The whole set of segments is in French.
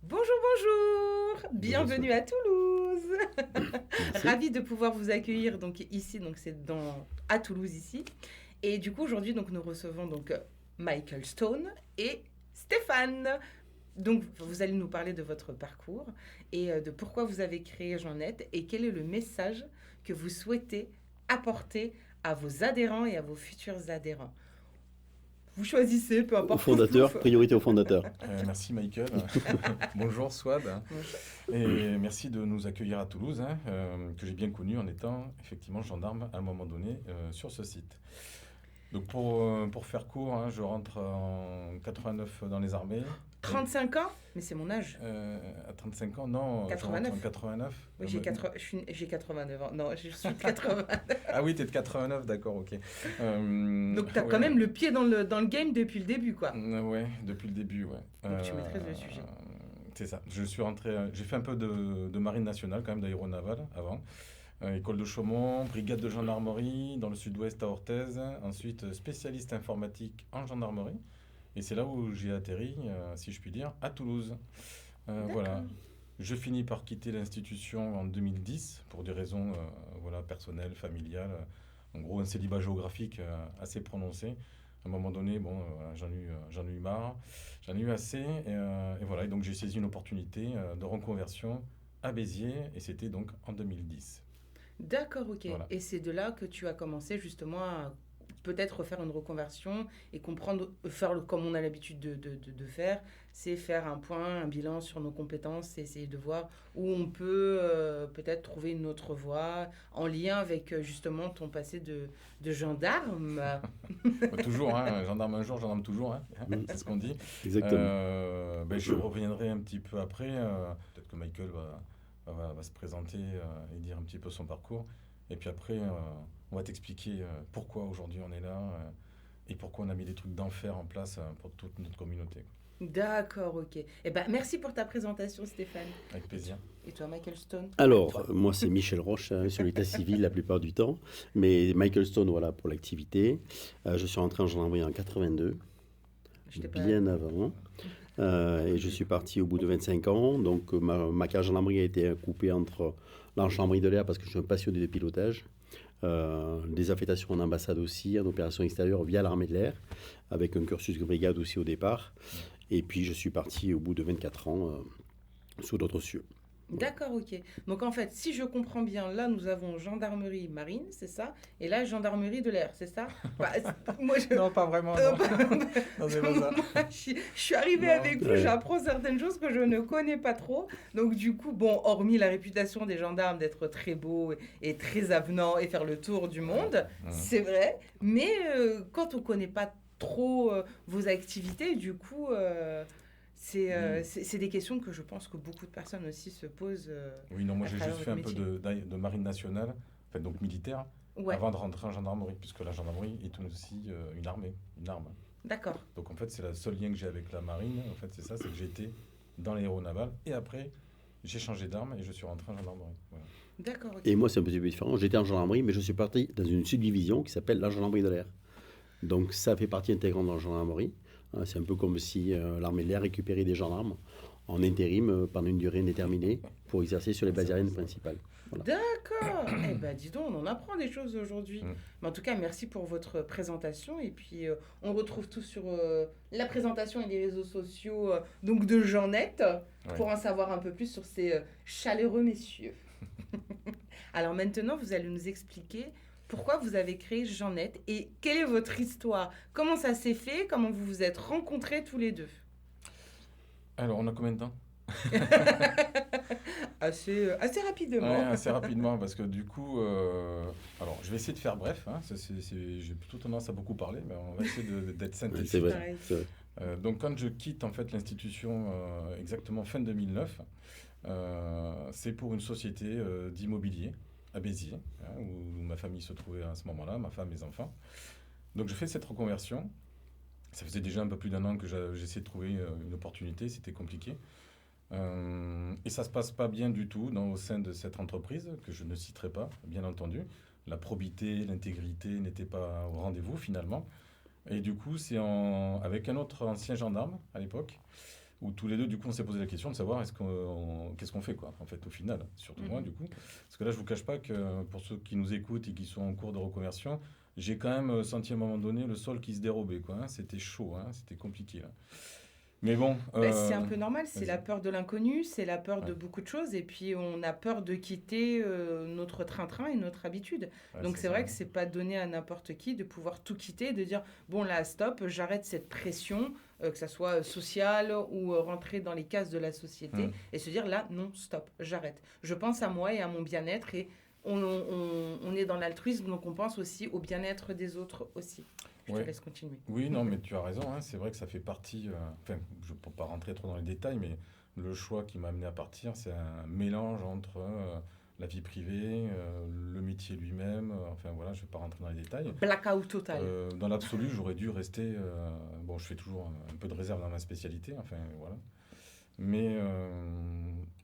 Bonjour, bonjour, bienvenue à Toulouse. Merci. Ravie de pouvoir vous accueillir donc ici, donc c'est à Toulouse ici. Et du coup aujourd'hui donc nous recevons donc Michael Stone et Stéphane. Donc vous allez nous parler de votre parcours et de pourquoi vous avez créé Jeannette et quel est le message que vous souhaitez apporter à vos adhérents et à vos futurs adhérents. Vous choisissez, peu Au importe comme fondateur, priorité au fondateur. Merci Michael. Bonjour Swad. Bonjour. Et merci de nous accueillir à Toulouse, que j'ai bien connu en étant effectivement gendarme à un moment donné sur ce site. Donc pour faire court, je rentre en 89 dans les armées. 35 ans, mais c'est mon âge. À 35 ans, non, 89. je rentre en 89. Oui, j'ai 89 ans. Non, je suis de 80. Ah oui, t'es de 89, d'accord, ok. Donc, tu as Ouais. quand même le pied dans le game depuis le début, quoi. Ouais, depuis le début, ouais. Donc, tu maîtrises le sujet. C'est ça. Je suis rentré, j'ai fait un peu de marine nationale, quand même, d'aéronaval avant. École de Chaumont, brigade de gendarmerie dans le sud-ouest à Orthez. Ensuite, spécialiste informatique en gendarmerie. Et c'est là où j'ai atterri, si je puis dire, à Toulouse. Voilà. Je finis par quitter l'institution en 2010 pour des raisons voilà, personnelles, familiales. En gros, un célibat géographique assez prononcé. À un moment donné, bon, j'en ai eu marre, j'en ai eu assez. Et voilà, et donc j'ai saisi une opportunité de reconversion à Béziers, et c'était donc en 2010. D'accord, ok. Voilà. Et c'est de là que tu as commencé justement à peut-être faire une reconversion et comprendre, comme on a l'habitude de faire, c'est faire un point, un bilan sur nos compétences, et essayer de voir où on peut peut-être trouver une autre voie en lien avec justement ton passé de gendarme. Toujours, gendarme un jour, gendarme toujours, c'est ce qu'on dit. Exactement. Je reviendrai un petit peu après. Peut-être que Michael va se présenter et dire un petit peu son parcours. Et puis après, on va t'expliquer pourquoi aujourd'hui on est là et pourquoi on a mis des trucs d'enfer en place pour toute notre communauté. D'accord, ok. Eh ben, merci pour ta présentation, Stéphane. Avec plaisir. Et toi, Michael Stone? Alors, moi, c'est Michel Roche sur l'état civil la plupart du temps, mais Michael Stone, voilà, pour l'activité. Je suis rentré en gendarmerie en 82, Je t'ai pas... bien avant. Et je suis parti au bout de 25 ans. Donc, ma carrière gendarmerie a été coupée entre la gendarmerie de l'air parce que je suis un passionné de pilotage. Des affectations en ambassade aussi, en opération extérieure via l'armée de l'air, avec un cursus de brigade aussi au départ. Et puis je suis parti au bout de 24 ans sous d'autres cieux. D'accord, ok. Donc en fait, si je comprends bien, là nous avons gendarmerie marine, c'est ça? Et là, gendarmerie de l'air, c'est ça? Bah, moi, Non, pas vraiment, Euh, non. Non, c'est pas ça. moi, je suis arrivée Non. avec vous, Ouais. j'apprends certaines choses que je ne connais pas trop. Donc du coup, bon, hormis la réputation des gendarmes d'être très beaux et très avenants et faire le tour du monde, c'est vrai. Mais quand on ne connaît pas trop vos activités, du coup, c'est des questions que je pense que beaucoup de personnes aussi se posent Oui, non, moi à j'ai travers juste fait un votre peu métier. de marine nationale, en fait, donc militaire, Ouais, avant de rentrer en gendarmerie, puisque la gendarmerie est aussi une armée, une arme. d'accord. Donc en fait, c'est le seul lien que j'ai avec la marine, en fait, c'est ça, c'est que j'ai été dans l'aéronaval, et après, j'ai changé d'arme et je suis rentré en gendarmerie. Voilà. D'accord, ok. Et moi, c'est un petit peu différent. J'étais en gendarmerie, mais je suis parti dans une subdivision qui s'appelle la gendarmerie de l'air. Donc ça fait partie intégrante de la gendarmerie. C'est un peu comme si l'armée de l'air récupérait des gendarmes en intérim pendant une durée indéterminée pour exercer sur les bases aériennes principales. Voilà. D'accord. Eh ben, dis donc, on en apprend des choses aujourd'hui. Mm. Mais en tout cas, merci pour votre présentation. Et puis, on retrouve tout sur la présentation et les réseaux sociaux donc de Jeannette pour en savoir un peu plus sur ces chaleureux messieurs. Alors maintenant, vous allez nous expliquer pourquoi vous avez créé Jeannette et quelle est votre histoire. Comment ça s'est fait? Comment vous vous êtes rencontrés tous les deux? Alors, on a combien de temps? Assez rapidement. Ouais, assez rapidement, parce que du coup, alors je vais essayer de faire bref, j'ai plutôt tendance à beaucoup parler, mais on va essayer d'être Ouais, synthétique. c'est vrai. Pareil. C'est vrai. Donc quand je quitte en fait l'institution exactement fin 2009, c'est pour une société d'immobilier à Béziers, où ma famille se trouvait à ce moment-là, ma femme, mes enfants. Donc je fais cette reconversion. Ça faisait déjà un peu plus d'un an que j'essayais de trouver une opportunité, c'était compliqué. Et ça se passe pas bien du tout au sein de cette entreprise, que je ne citerai pas, bien entendu. La probité, l'intégrité n'étaient pas au rendez-vous finalement. Et du coup, avec un autre ancien gendarme à l'époque, où tous les deux, du coup, on s'est posé la question de savoir qu'est-ce qu'on fait, quoi, en fait, au final. Surtout moi, du coup. Parce que là, je vous cache pas que pour ceux qui nous écoutent et qui sont en cours de reconversion, j'ai quand même senti à un moment donné le sol qui se dérobait, quoi, hein. C'était chaud, hein, c'était compliqué, là. Mais bon. C'est un peu normal, c'est la peur de l'inconnu, c'est la peur de Ouais. beaucoup de choses, et puis on a peur de quitter notre train-train et notre habitude. Ouais, Donc c'est ça, vrai hein. que c'est pas donné à n'importe qui de pouvoir tout quitter, de dire bon là stop, j'arrête cette pression, que ça soit sociale ou rentrer dans les cases de la société, Mm. et se dire là non stop, j'arrête. Je pense à moi et à mon bien-être, et on est dans l'altruisme, donc on pense aussi au bien-être des autres aussi. Je te Ouais. laisse continuer. Oui, non, mais tu as raison, hein, c'est vrai que ça fait partie. Enfin, je ne peux pas rentrer trop dans les détails, mais le choix qui m'a amené à partir, c'est un mélange entre la vie privée, le métier lui-même. Enfin, voilà, je ne vais pas rentrer dans les détails. Blackout total. Dans l'absolu, j'aurais dû rester. Bon, je fais toujours un peu de réserve dans ma spécialité, enfin, voilà. Mais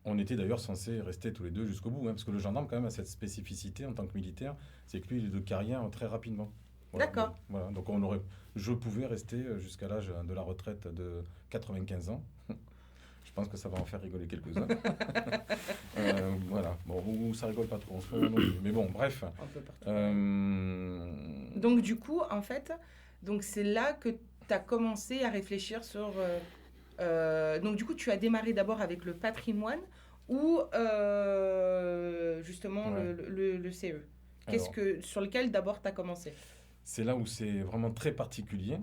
on était d'ailleurs censés rester tous les deux jusqu'au bout, hein, parce que le gendarme, quand même, a cette spécificité en tant que militaire, c'est que lui, il est de carrière très rapidement. Voilà, D'accord. donc, voilà. Donc je pouvais rester jusqu'à l'âge de la retraite de 95 ans. Je pense que ça va en faire rigoler quelques-uns. Voilà. Bon, ou ça rigole pas trop en ce moment non plus. Mais bon, bref. Un peu partout. Donc, Donc du coup, en fait, donc c'est là que tu as commencé à réfléchir sur... donc du coup, tu as démarré d'abord avec le patrimoine ou justement Ouais. le CE. alors, Sur lequel d'abord tu as commencé? c'est là où c'est vraiment très particulier.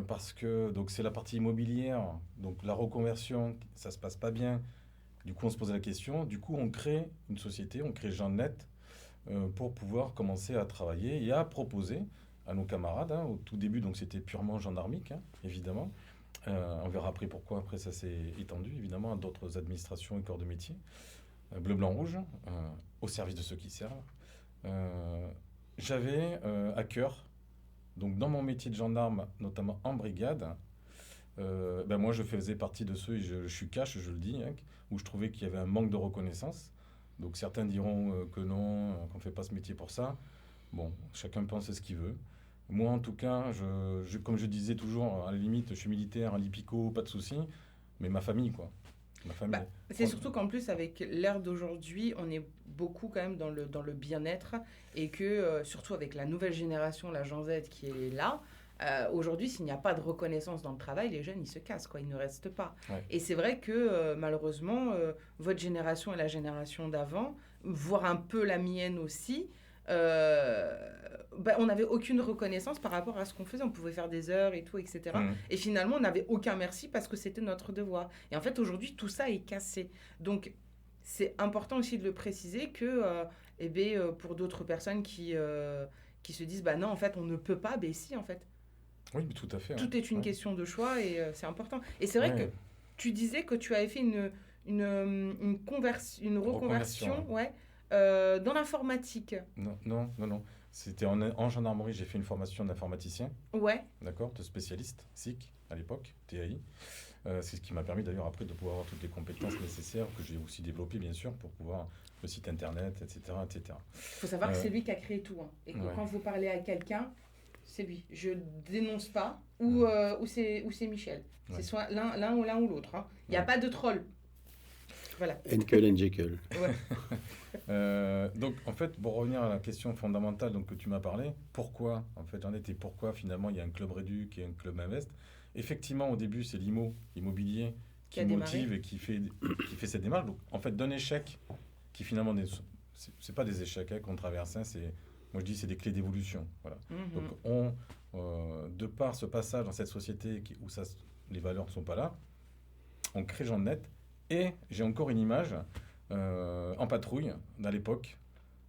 Parce que donc c'est la partie immobilière, donc la reconversion, ça se passe pas bien. Du coup, on se pose la question. Du coup, on crée une société, on crée Jeannet pour pouvoir commencer à travailler et à proposer à nos camarades, hein. Au tout début, donc c'était purement gendarmique, hein, évidemment. On verra après pourquoi. Après, ça s'est étendu évidemment à d'autres administrations et corps de métier. Bleu, blanc, rouge, au service de ceux qui servent. J'avais à cœur, donc dans mon métier de gendarme, notamment en brigade, ben moi je faisais partie de ceux, et je suis cash, je le dis, hein, où je trouvais qu'il y avait un manque de reconnaissance. Donc certains diront que non, qu'on ne fait pas ce métier pour ça. Bon, chacun pense ce qu'il veut. Moi en tout cas, comme je disais toujours, à la limite, je suis militaire, un lipico, pas de souci, mais ma famille quoi. Ma famille. Bah, c'est surtout qu'en plus, avec l'ère d'aujourd'hui, on est beaucoup quand même dans le bien-être et que, surtout avec la nouvelle génération, la Gen Z qui est là, aujourd'hui, s'il n'y a pas de reconnaissance dans le travail, les jeunes, ils se cassent, quoi, ils ne restent pas. Ouais. Et c'est vrai que, malheureusement, votre génération et la génération d'avant, voire un peu la mienne aussi, on n'avait aucune reconnaissance par rapport à ce qu'on faisait. On pouvait faire des heures et tout, etc. Mhm. Et finalement, on n'avait aucun merci parce que c'était notre devoir. Et en fait, aujourd'hui, tout ça est cassé. Donc, c'est important aussi de le préciser que, pour d'autres personnes qui se disent, bah non, en fait, on ne peut pas, ben si, en fait. Oui, mais tout à fait, hein. Tout est une Ouais. question de choix et c'est important. Et c'est vrai Ouais. que tu disais que tu avais fait une reconversion, ouais, dans l'informatique. Non, non, non, non. C'était en gendarmerie, j'ai fait une formation d'informaticien, Ouais, d'accord, de spécialiste, SIC à l'époque, TAI. C'est ce qui m'a permis d'ailleurs après de pouvoir avoir toutes les compétences nécessaires que j'ai aussi développées bien sûr pour pouvoir le site internet, etc., etc. il faut savoir que c'est lui qui a créé tout, hein. Et que Ouais. quand vous parlez à quelqu'un, c'est lui. Je dénonce pas, ou c'est Michel. Ouais. C'est soit l'un ou l'autre, hein. Il n'y a Ouais. pas de troll. Voilà. Henkel and Jekyll. Ouais. Donc en fait, pour revenir à la question fondamentale donc, que tu m'as parlé, pourquoi en fait j'en étais, pourquoi finalement il y a un club Réduc et un club Invest. Effectivement, au début, c'est l'immobilier Qui qui a démarré. motive et qui fait cette démarche. Donc en fait, d'un échec qui finalement c'est pas des échecs hein, qu'on traverse, hein, moi je dis c'est des clés d'évolution. Voilà. Mhm. Donc de par ce passage dans cette société où les valeurs ne sont pas là, on crée Jeannet et j'ai encore une image en patrouille à l'époque.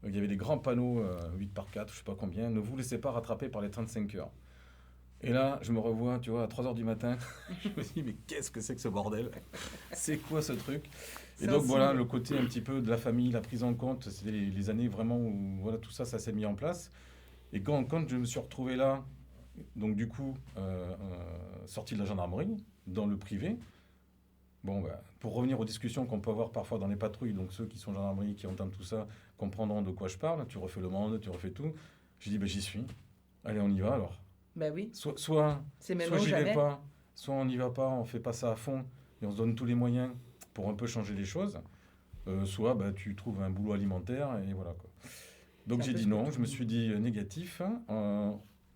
Il y avait des grands panneaux 8 par 4, je sais pas combien, ne vous laissez pas rattraper par les 35 heures. Et là, je me revois, tu vois, à 3 heures du matin, je me dis mais qu'est-ce que c'est que ce bordel? C'est quoi ce truc? Et C'est donc un voilà, signe. le côté un petit peu de la famille, la prise en compte, c'était les années vraiment où voilà, tout ça, ça s'est mis en place. Et quand je me suis retrouvé là, donc du coup, sorti de la gendarmerie, dans le privé, bon, bah, pour revenir aux discussions qu'on peut avoir parfois dans les patrouilles, donc ceux qui sont gendarmerie, qui entendent tout ça, comprendront de quoi je parle, tu refais le monde, tu refais tout. J'ai dit, bah, j'y suis. Allez, on y va alors. Bah oui, Soit c'est maintenant ou j'y vais jamais. pas, soit on n'y va pas, on fait pas ça à fond, et on se donne tous les moyens pour un peu changer les choses, soit tu trouves un boulot alimentaire et voilà quoi. Donc j'ai dit non, je me suis dit négatif,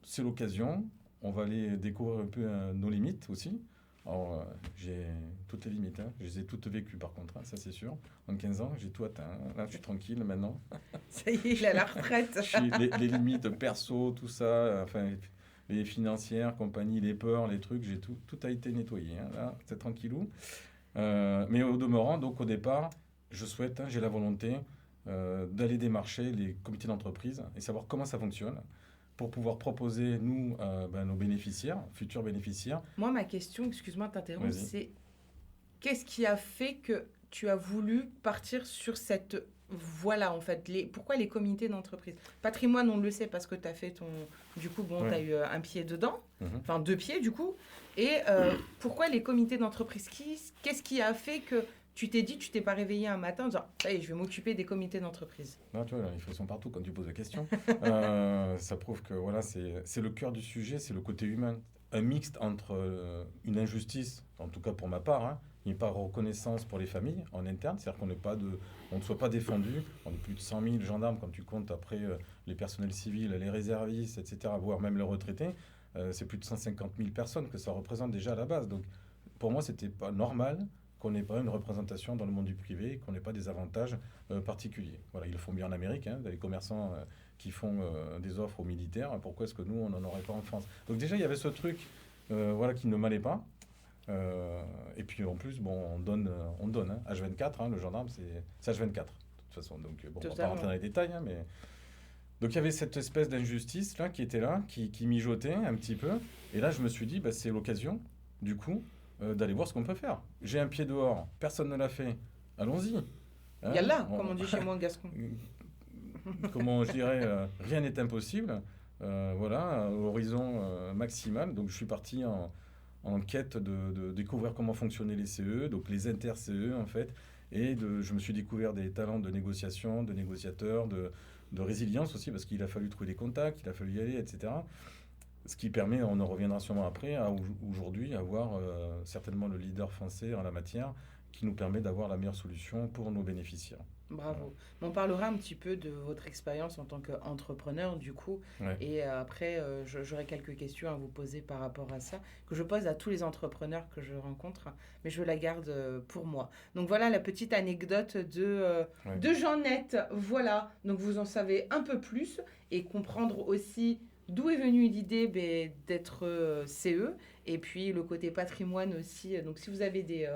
c'est l'occasion, on va aller découvrir un peu nos limites aussi. Alors j'ai toutes les limites, je les ai toutes vécues par contre, ça c'est sûr. En 15 ans, j'ai tout atteint, là je suis tranquille maintenant. Ça y est, il a la retraite. les limites perso, tout ça, enfin les financières, compagnie, les peurs, les trucs, tout a été nettoyé, là c'est tranquillou. Mais au demeurant, donc au départ, je souhaite, j'ai la volonté d'aller démarcher les comités d'entreprise et savoir comment ça fonctionne pour pouvoir proposer, nous, nos bénéficiaires, futurs bénéficiaires. Moi, ma question, excuse-moi de t'interrompre, Vas-y. c'est qu'est-ce qui a fait que tu as voulu partir sur cette voie-là, en fait? Pourquoi les comités d'entreprise? Patrimoine, on le sait parce que tu as fait ton... Du coup, bon, tu as eu un pied dedans, enfin 2 pieds, du coup. Et pourquoi les comités d'entreprise? Qu'est-ce qui a fait que tu t'es dit, tu t'es pas réveillé un matin en disant « Allez, je vais m'occuper des comités d'entreprise ». Là, tu vois, les frissons partout quand tu poses la question. Ça prouve que voilà, c'est le cœur du sujet, c'est le côté humain. Un mixte entre une injustice, en tout cas pour ma part, il n'y a pas de reconnaissance pour les familles en interne, c'est-à-dire on ne soit pas défendu. On est plus de 100 000 gendarmes quand tu comptes après les personnels civils, les réservistes, etc., voire même les retraités. C'est plus de 150 000 personnes que ça représente déjà à la base. Donc pour moi, c'était pas normal qu'on n'ait pas une représentation dans le monde du privé, qu'on n'ait pas des avantages particuliers. Voilà, ils le font bien en Amérique, les commerçants qui font des offres aux militaires. Pourquoi est-ce que nous, on n'en aurait pas en France? Donc déjà, il y avait ce truc qui ne m'allait pas. Et puis en plus, on donne H24, le gendarme, c'est H24, de toute façon. Donc on ne va pas rentrer dans les détails, mais... Donc il y avait cette espèce d'injustice là, qui était là, qui mijotait un petit peu. Et là, je me suis dit, c'est l'occasion, du coup, d'aller voir ce qu'on peut faire. J'ai un pied dehors, personne ne l'a fait, allons-y. Yallah, comme on dit chez moi en gascon. Comment je dirais, rien n'est impossible. Voilà, horizon maximal. Donc je suis parti en quête de découvrir comment fonctionnaient les CE, donc les inter-CE en fait. Et je me suis découvert des talents de négociation, de négociateur, de résilience aussi, parce qu'il a fallu trouver des contacts, il a fallu y aller, etc. Ce qui permet, on en reviendra sûrement après, à aujourd'hui avoir certainement le leader français en la matière qui nous permet d'avoir la meilleure solution pour nos bénéficiaires. Bravo. On parlera un petit peu de votre expérience en tant qu'entrepreneur, du coup. Ouais. Et après, j'aurai quelques questions à vous poser par rapport à ça, que je pose à tous les entrepreneurs que je rencontre, mais je la garde pour moi. Donc voilà la petite anecdote de Jeannette. Voilà. Donc vous en savez un peu plus et comprendre aussi d'où est venue l'idée d'être CE. Et puis le côté patrimoine aussi. Donc si vous avez des...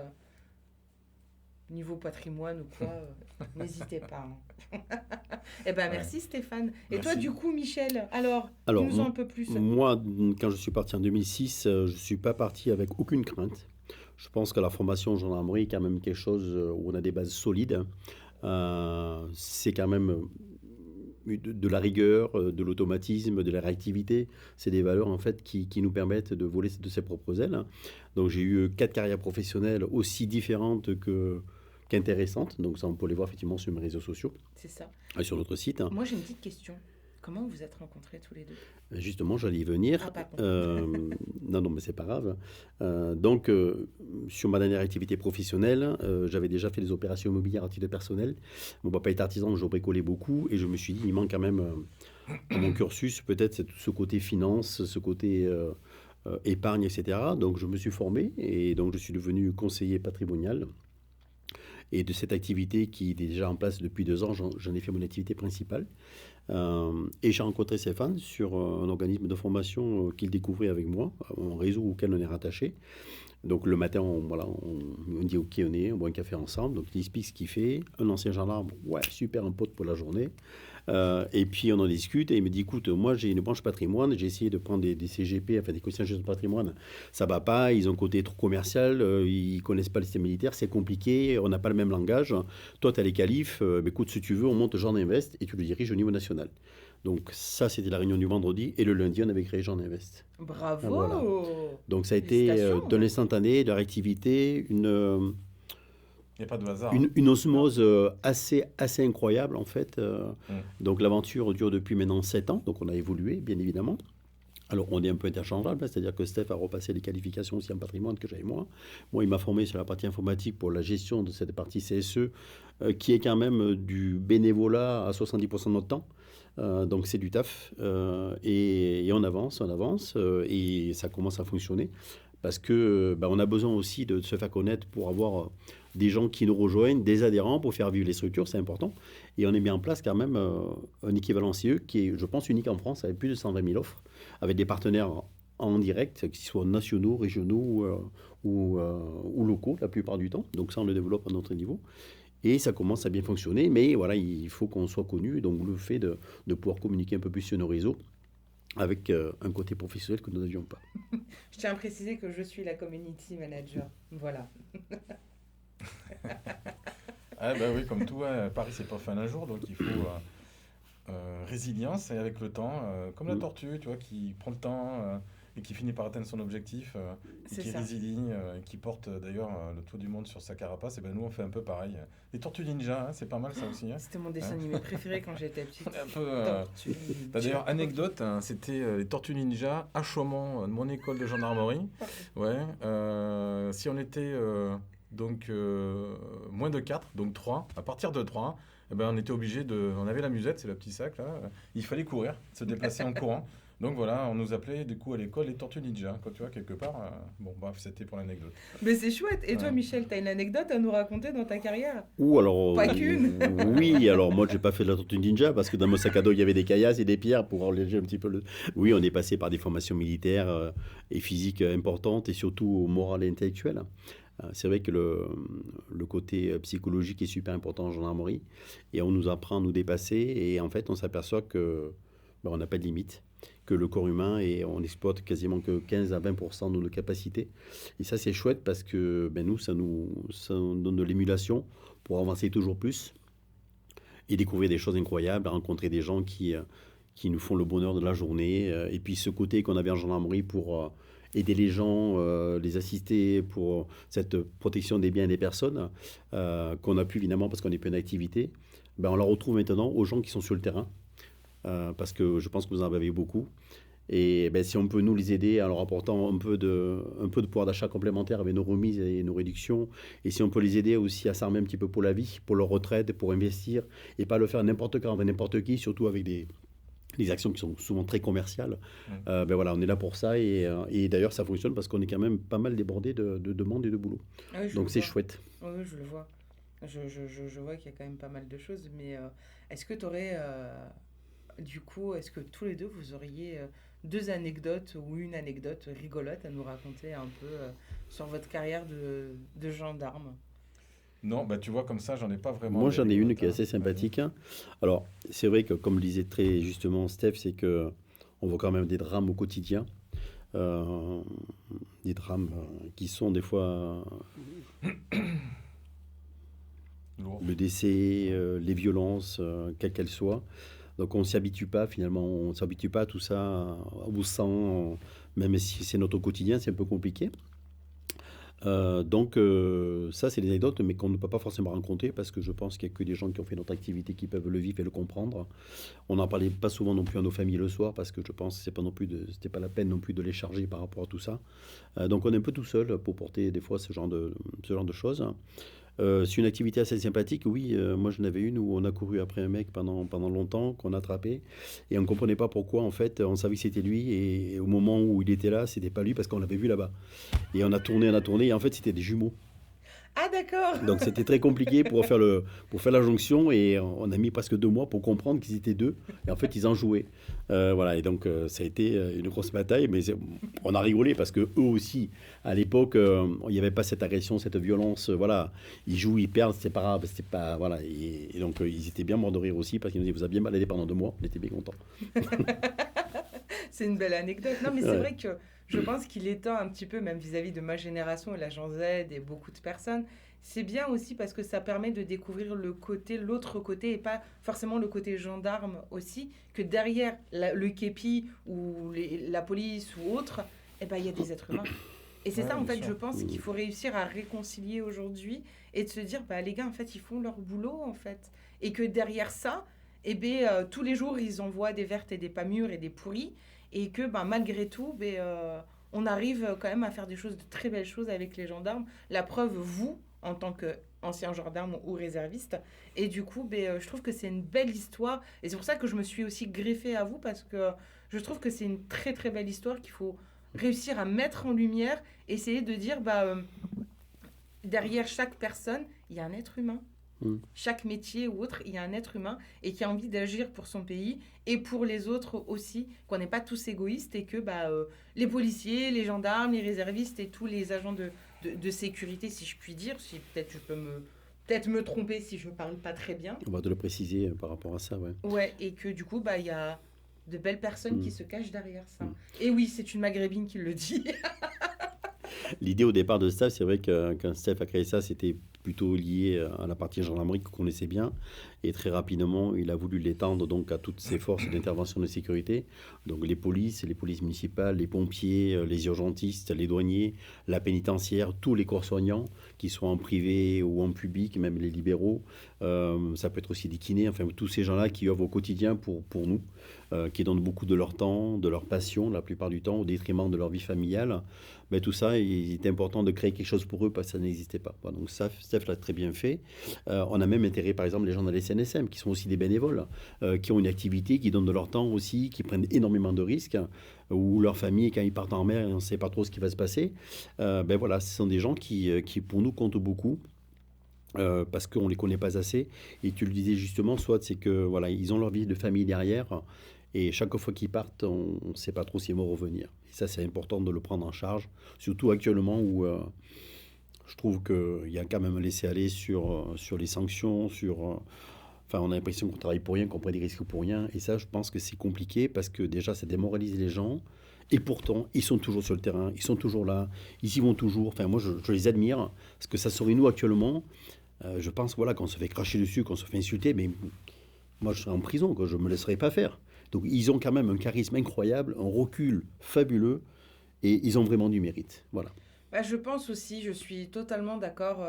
niveau patrimoine ou quoi, n'hésitez pas. Merci Stéphane. Et Merci. toi, du coup, Michel, alors dis-nous un peu plus. Moi, quand je suis parti en 2006, je ne suis pas parti avec aucune crainte. Je pense que la formation en gendarmerie est quand même quelque chose où on a des bases solides. C'est quand même de la rigueur, de l'automatisme, de la réactivité. C'est des valeurs en fait qui nous permettent de voler de ses propres ailes. Donc j'ai eu 4 carrières professionnelles aussi différentes qu'intéressantes. Donc ça, on peut les voir effectivement sur mes réseaux sociaux. C'est ça. Et sur notre site. Moi, j'ai une petite question. Comment vous êtes rencontrés tous les deux? Justement, j'allais y venir. Non, mais c'est pas grave. Donc, sur ma dernière activité professionnelle, j'avais déjà fait des opérations immobilières à titre personnel. Mon papa est artisan, donc je bricolais beaucoup. Et je me suis dit, il manque quand même dans mon cursus, peut-être ce côté finance, ce côté épargne, etc. Donc, je me suis formé et donc je suis devenu conseiller patrimonial. Et de cette activité qui est déjà en place depuis 2 ans, j'en ai fait mon activité principale. Et j'ai rencontré Stéphane sur un organisme de formation qu'il découvrait avec moi, un réseau auquel on est rattaché. Donc le matin, on dit OK, on boit un café ensemble. Donc il explique ce qu'il fait. Un ancien gendarme, ouais, super, un pote pour la journée. Et puis on en discute et il me dit, écoute, moi j'ai une branche patrimoine, j'ai essayé de prendre des CGP, enfin des consignations de patrimoine, ça va pas, ils ont un côté trop commercial, ils connaissent pas le système militaire, c'est compliqué, on n'a pas le même langage. Toi tu as les qualifs, écoute, si tu veux, on monte Jean Invest et tu le diriges au niveau national. Donc ça, c'était la réunion du vendredi et le lundi, on avait créé Jean Invest. Bravo. Voilà. Donc ça a été de l'instantané, de la réactivité, Il n'y a pas de hasard. Une osmose assez incroyable, en fait. Donc, l'aventure dure depuis maintenant 7 ans. Donc, on a évolué, bien évidemment. Alors, on est un peu interchangeable, c'est-à-dire que Steph a repassé les qualifications aussi en patrimoine que j'avais moi. Moi, il m'a formé sur la partie informatique pour la gestion de cette partie CSE, qui est quand même du bénévolat à 70% de notre temps. Donc, c'est du taf. Et on avance, et ça commence à fonctionner. Parce que on a besoin aussi de se faire connaître pour avoir des gens qui nous rejoignent, des adhérents pour faire vivre les structures, c'est important. Et on a mis en place quand même un équivalent CE qui est, je pense, unique en France, avec plus de 120 000 offres, avec des partenaires en direct, qu'ils soient nationaux, régionaux ou locaux la plupart du temps. Donc ça, on le développe à notre niveau. Et ça commence à bien fonctionner, mais voilà, il faut qu'on soit connu. Donc le fait de pouvoir communiquer un peu plus sur nos réseaux, avec un côté professionnel que nous n'avions pas. Je tiens à préciser que je suis la community manager. Voilà. Ah bah oui, comme tout, Paris c'est pas fait en un jour, donc il faut résilience et avec le temps, comme la tortue, tu vois, qui prend le temps et qui finit par atteindre son objectif, et C'est qui ça. résilie, et qui porte d'ailleurs le tour du monde sur sa carapace. Et ben nous on fait un peu pareil. Les tortues ninja, hein, c'est pas mal ça aussi. Hein. C'était mon dessin animé préféré quand j'étais petite. On est un peu, Tortue T'as Ninja. d'ailleurs anecdote, hein, c'était les tortues ninja à Chaumont, de mon école de gendarmerie. Ouais, si on était moins de 4, donc 3, à partir de 3, eh ben, on était obligé on avait la musette, c'est le petit sac là, il fallait courir, se déplacer en courant. Donc voilà, on nous appelait du coup à l'école les tortues ninja, quand tu vois quelque part. Bon bref, c'était pour l'anecdote. Mais c'est chouette. Et toi, Ouais. Michel, t'as une anecdote à nous raconter dans ta carrière? Ou alors, Pas qu'une. oui, alors moi, j'ai pas fait de la tortue ninja parce que dans mon sac à dos, il y avait des caillasses et des pierres pour alléger un petit peu le. Oui, on est passé par des formations militaires et physiques importantes et surtout morales et intellectuelles. C'est vrai que le côté psychologique est super important en gendarmerie et on nous apprend à nous dépasser et en fait, on s'aperçoit que on n'a pas de limite, que le corps humain et on exploite quasiment que 15 à 20% de nos capacités. Et ça, c'est chouette parce que ça nous donne de l'émulation pour avancer toujours plus et découvrir des choses incroyables, rencontrer des gens qui nous font le bonheur de la journée. Et puis ce côté qu'on avait en gendarmerie pour aider les gens, les assister pour cette protection des biens et des personnes, qu'on a pu évidemment parce qu'on est plein d'activités, on la retrouve maintenant aux gens qui sont sur le terrain. Parce que je pense que vous en avez beaucoup. Et si on peut nous les aider en leur apportant un peu de pouvoir d'achat complémentaire avec nos remises et nos réductions, et si on peut les aider aussi à s'armer un petit peu pour la vie, pour leur retraite, pour investir, et pas le faire n'importe quand, avec n'importe qui, surtout avec des actions qui sont souvent très commerciales, voilà, on est là pour ça. Et d'ailleurs, ça fonctionne parce qu'on est quand même pas mal débordé de demandes et de boulot. Ah oui, je Donc le c'est vois. chouette. Oui, je le vois. Je vois qu'il y a quand même pas mal de choses. Mais est-ce que tu aurais, du coup, est-ce que tous les deux, vous auriez deux anecdotes ou une anecdote rigolote à nous raconter un peu sur votre carrière de gendarme? Non, bah tu vois comme ça, j'en ai pas vraiment. Moi, des j'en ai une anecdotes, qui est hein. assez sympathique. Alors, c'est vrai que, comme le disait très justement Steph, c'est que on voit quand même des drames au quotidien. Euh, des drames qui sont des fois Lourd. le décès, les violences, quelles qu'elles soient. Donc on ne s'y habitue pas finalement, on ne s'habitue pas à tout ça au sang, même si c'est notre quotidien, c'est un peu compliqué. Donc ça c'est des anecdotes mais qu'on ne peut pas forcément raconter parce que je pense qu'il n'y a que des gens qui ont fait notre activité qui peuvent le vivre et le comprendre. On n'en parlait pas souvent non plus à nos familles le soir parce que je pense que c'était pas la peine non plus de les charger par rapport à tout ça. Donc on est un peu tout seul pour porter des fois ce genre de choses. C'est une activité assez sympathique, oui. Moi, j'en avais une où on a couru après un mec pendant longtemps, qu'on a attrapé, et on ne comprenait pas pourquoi, en fait, on savait que c'était lui, et au moment où il était là, c'était pas lui parce qu'on l'avait vu là-bas. Et on a tourné, et en fait, c'était des jumeaux. Ah d'accord. Donc c'était très compliqué pour faire la jonction et on a mis presque 2 mois pour comprendre qu'ils étaient deux et en fait ils en jouaient. Voilà et donc ça a été une grosse bataille mais on a rigolé parce que eux aussi à l'époque il n'y avait pas cette agression, cette violence. Voilà, ils jouent, ils perdent, c'est pas grave, c'était pas voilà et donc ils étaient bien morts de rire aussi parce qu'ils nous disaient vous avez bien baladé pendant 2 mois, on était bien contents. C'est une belle anecdote. Non, mais c'est Ouais. vrai que je pense qu'il est temps un petit peu, même vis-à-vis de ma génération et la Gen Z et beaucoup de personnes, c'est bien aussi parce que ça permet de découvrir l'autre côté et pas forcément le côté gendarme aussi, que derrière le képi ou la police ou autre, eh ben, il y a des êtres humains. Et c'est Ouais, ça, en bien fait, sûr. je pense qu'il faut réussir à réconcilier aujourd'hui et de se dire, bah, les gars, en fait, ils font leur boulot, en fait. Et que derrière ça, eh ben, tous les jours, ils envoient des vertes et des pas mûres et des pourris. et que malgré tout, on arrive quand même à faire de très belles choses avec les gendarmes. La preuve, vous, en tant qu'ancien gendarme ou réserviste. Et du coup, je trouve que c'est une belle histoire. Et c'est pour ça que je me suis aussi greffée à vous, parce que je trouve que c'est une très très belle histoire qu'il faut réussir à mettre en lumière, essayer de dire, derrière chaque personne, il y a un être humain. Chaque métier ou autre, il y a un être humain et qui a envie d'agir pour son pays et pour les autres aussi, qu'on n'est pas tous égoïstes et que les policiers, les gendarmes, les réservistes et tous les agents de sécurité, si je puis dire, si peut-être je peux peut-être me tromper si je ne parle pas très bien. On va te le préciser par rapport à ça, ouais. Ouais, et que du coup, il y a de belles personnes qui se cachent derrière ça. Et oui, c'est une maghrébine qui le dit. L'idée au départ de Steph, c'est vrai que quand Steph a créé ça, c'était plutôt lié à la partie gendarmerie qu'on connaissait bien. Et très rapidement, il a voulu l'étendre donc à toutes ces forces d'intervention de sécurité. Donc les polices municipales, les pompiers, les urgentistes, les douaniers, la pénitentiaire, tous les corps soignants, qui soient en privé ou en public, même les libéraux. Ça peut être aussi des kinés, enfin tous ces gens-là qui œuvrent au quotidien pour nous, qui donnent beaucoup de leur temps, de leur passion, la plupart du temps, au détriment de leur vie familiale. Mais tout ça, il est important de créer quelque chose pour eux parce que ça n'existait pas. Voilà, donc Steph l'a très bien fait. On a même intégré, par exemple, les gens de la SNSM, qui sont aussi des bénévoles, qui ont une activité, qui donnent de leur temps aussi, qui prennent énormément de risques, ou leur famille, quand ils partent en mer, on ne sait pas trop ce qui va se passer. Voilà, ce sont des gens qui, pour nous, comptent beaucoup. Parce qu'on ne les connaît pas assez. Et tu le disais justement, soit c'est que voilà, ils ont leur vie de famille derrière, et chaque fois qu'ils partent, on ne sait pas trop s'ils vont revenir. Et ça, c'est important de le prendre en charge, surtout actuellement où je trouve qu'il y a quand même un laisser-aller sur les sanctions, enfin, on a l'impression qu'on travaille pour rien, qu'on prend des risques pour rien. Et ça, je pense que c'est compliqué parce que déjà, ça démoralise les gens. Et pourtant, ils sont toujours sur le terrain, ils sont toujours là, ils y vont toujours. Enfin, moi, je les admire parce que ça serait nous actuellement. Je pense voilà, qu'on se fait cracher dessus, qu'on se fait insulter, mais moi, je serais en prison, quoi, je ne me laisserais pas faire. Donc, ils ont quand même un charisme incroyable, un recul fabuleux, et ils ont vraiment du mérite. Voilà. Je pense aussi, je suis totalement d'accord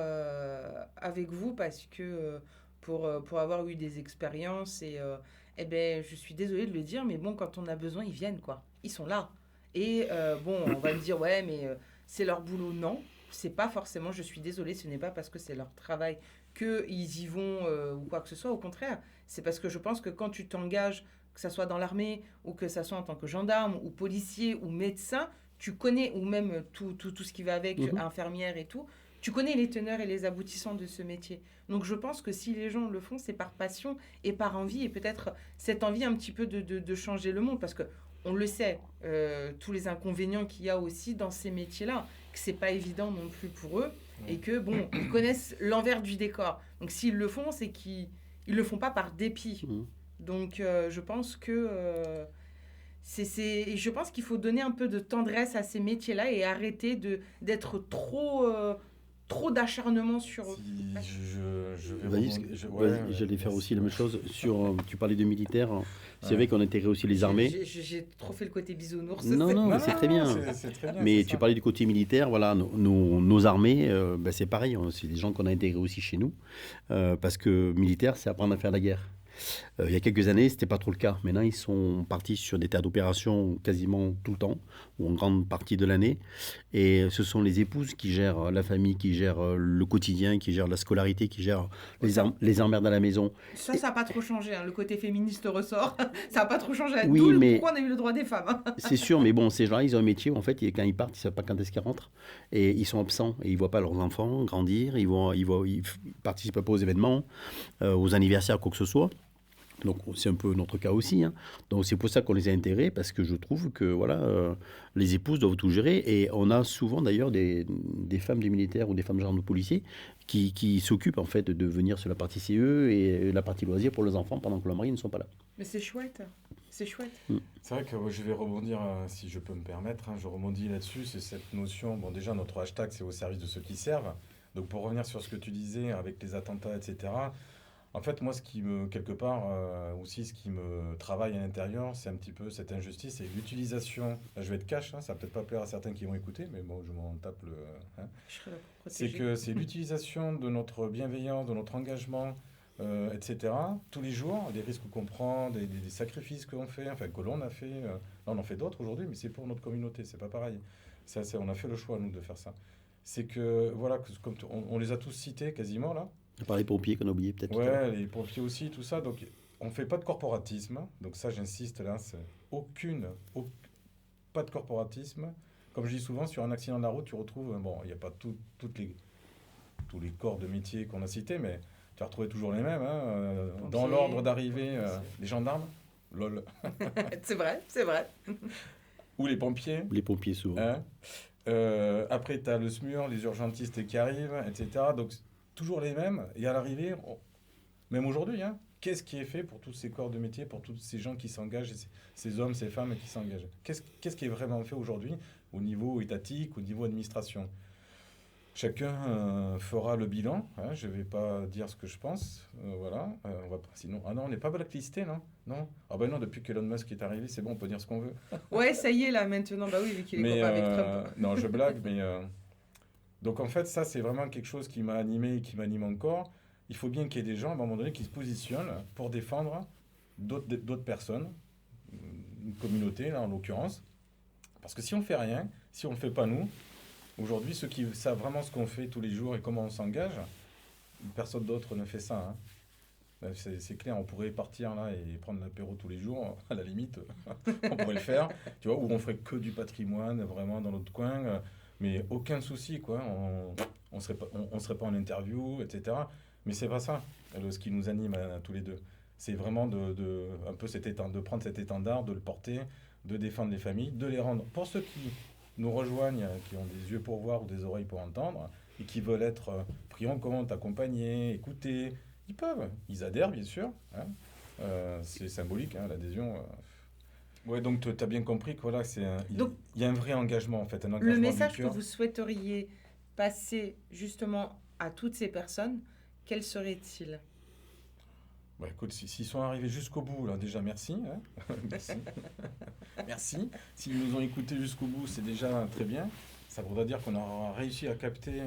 avec vous parce que pour avoir eu des expériences je suis désolée de le dire, mais bon, quand on a besoin, ils viennent, quoi. Ils sont là. Et on va me dire, ouais, mais c'est leur boulot. Non, c'est pas forcément, je suis désolée, ce n'est pas parce que c'est leur travail qu'ils y vont ou quoi que ce soit. Au contraire, c'est parce que je pense que quand tu t'engages, que ça soit dans l'armée ou que ça soit en tant que gendarme ou policier ou médecin, tu connais, ou même tout ce qui va avec, infirmière et tout, tu connais les teneurs et les aboutissants de ce métier. Donc je pense que si les gens le font, c'est par passion et par envie, et peut-être cette envie un petit peu de changer le monde, parce que on le sait, tous les inconvénients qu'il y a aussi dans ces métiers-là, que c'est pas évident non plus pour eux, et que ils connaissent l'envers du décor. Donc s'ils le font, c'est qu'ils le font pas par dépit. Donc je pense que je pense qu'il faut donner un peu de tendresse à ces métiers-là et arrêter d'être trop d'acharnement sur eux. J'allais faire aussi la même chose. Tu parlais de militaires. C'est vrai qu'on intégrait aussi les armées. J'ai trop fait le côté bisounours. Non, c'est très bien. Mais tu parlais du côté militaire. Voilà, nos armées, c'est pareil. C'est des gens qu'on a intégrés aussi chez nous. Parce que militaire, c'est apprendre à faire la guerre. Il y a quelques années, ce n'était pas trop le cas. Maintenant, ils sont partis sur des théâtres d'opération quasiment tout le temps, ou en grande partie de l'année. Et ce sont les épouses qui gèrent la famille, qui gèrent le quotidien, qui gèrent la scolarité, qui gèrent les emmerdes à la maison. Ça n'a pas trop changé. Le côté féministe ressort. Ça n'a pas trop changé. Oui, pourquoi on a eu le droit des femmes. C'est sûr, mais bon, ces gens-là, ils ont un métier où, en fait, quand ils partent, ils ne savent pas quand est-ce qu'ils rentrent. Et ils sont absents. Et ils ne voient pas leurs enfants grandir. Ils ne participent pas aux événements, aux anniversaires, quoi que ce soit. Donc c'est un peu notre cas aussi. Donc c'est pour ça qu'on les a intégrés, parce que je trouve que voilà, les épouses doivent tout gérer. Et on a souvent d'ailleurs des femmes du militaire ou des femmes gendarmes policiers qui s'occupent en fait de venir sur la partie CE et la partie loisirs pour les enfants pendant que leurs maris ne sont pas là. Mais c'est chouette. C'est chouette. C'est vrai que je vais rebondir, si je peux me permettre, je rebondis là-dessus, c'est cette notion, bon déjà notre hashtag c'est au service de ceux qui servent. Donc pour revenir sur ce que tu disais avec les attentats, etc., en fait, moi, ce qui me, quelque part, aussi, ce qui me travaille à l'intérieur, c'est un petit peu cette injustice et l'utilisation. Là, je vais être cash, ça va peut-être pas plaire à certains qui vont écouter, mais bon, je m'en tape le. C'est que c'est l'utilisation de notre bienveillance, de notre engagement, etc. Tous les jours, les risques qu'on prend, des sacrifices qu'on fait, enfin que l'on a fait, Là, on en fait d'autres aujourd'hui, mais c'est pour notre communauté, c'est pas pareil. On a fait le choix, nous, de faire ça. C'est que, voilà, comme on les a tous cités quasiment, là. À part les pompiers qu'on a oublié peut-être tout à l'heure. Ouais, les pompiers aussi, tout ça. Donc, on fait pas de corporatisme. Donc ça, j'insiste là, c'est pas de corporatisme. Comme je dis souvent, sur un accident de la route, tu retrouves, bon, il n'y a pas tous les corps de métier qu'on a cités, mais tu vas retrouver toujours les mêmes. Hein, dans Pompiers, l'ordre d'arrivée, policiers. les gendarmes, lol, C'est vrai, c'est vrai. ou les pompiers. Les pompiers souvent. Hein. Après, tu as le SMUR, les urgentistes qui arrivent, etc. Donc, toujours les mêmes. Et à l'arrivée, même aujourd'hui, hein, qu'est-ce qui est fait pour tous ces corps de métier, pour tous ces gens qui s'engagent, ces hommes, ces femmes qui s'engagent? Qu'est-ce qui est vraiment fait aujourd'hui au niveau étatique, au niveau administration? Chacun fera le bilan. Hein, je ne vais pas dire ce que je pense. Voilà. On va pas, sinon, ah non, on n'est pas blacklisté, non? Non. Ah ben non, depuis qu'Elon Musk est arrivé, c'est bon, on peut dire ce qu'on veut. Ouais, ça y est, là, maintenant. Bah oui, vu qu'il est Mais copain avec Trump. non, je blague, mais donc en fait, ça, c'est vraiment quelque chose qui m'a animé et qui m'anime encore. Il faut bien qu'il y ait des gens, à un moment donné, qui se positionnent pour défendre d'autres personnes, une communauté, là, en l'occurrence. Parce que si on ne fait rien, si on ne le fait pas nous, aujourd'hui, ceux qui savent vraiment ce qu'on fait tous les jours et comment on s'engage, personne d'autre ne fait ça. Hein. C'est clair, on pourrait partir là et prendre l'apéro tous les jours, à la limite, on pourrait le faire, tu vois, ou on ferait que du patrimoine, vraiment dans notre coin, mais aucun souci, quoi, on serait pas en interview, etc. Mais c'est pas ça, ce qui nous anime à tous les deux. C'est vraiment un peu de prendre cet étendard, de le porter, de défendre les familles, de les rendre, pour ceux qui nous rejoignent, qui ont des yeux pour voir ou des oreilles pour entendre, et qui veulent être pris en compte, accompagnés, écoutés, ils peuvent, ils adhèrent bien sûr, hein. C'est symbolique, hein, l'adhésion. Ouais, donc tu as bien compris que voilà, Donc, il y a un vrai engagement en fait, un le engagement du message que cœur. vous souhaiteriez passer justement à toutes ces personnes, quel serait-il? Bah, écoute, s'ils sont arrivés jusqu'au bout, là, déjà merci, hein. Merci. Merci. S'ils nous ont écoutés jusqu'au bout, c'est déjà très bien. Ça voudrait dire qu'on aura réussi à capter